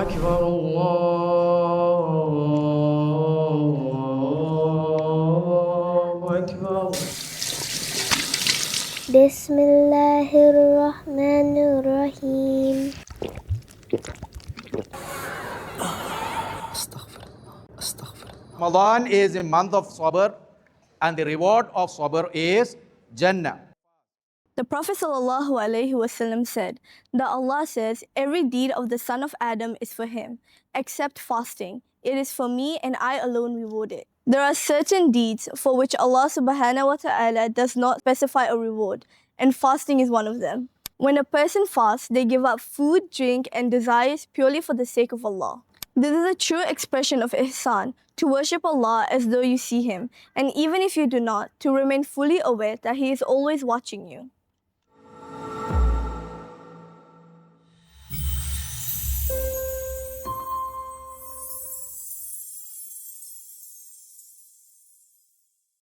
أكبر الله أكبر بسم الله الرحمن الرحيم Ramadan is a month of sabr, and the reward of sabr is Jannah. The Prophet ﷺ said that Allah says, every deed of the son of Adam is for him, except fasting. It is for me and I alone reward it. There are certain deeds for which Allah subhanahu wa ta'ala does not specify a reward, and fasting is one of them. When a person fasts, they give up food, drink, and desires purely for the sake of Allah. This is a true expression of Ihsan, to worship Allah as though you see Him, and even if you do not, to remain fully aware that He is always watching you.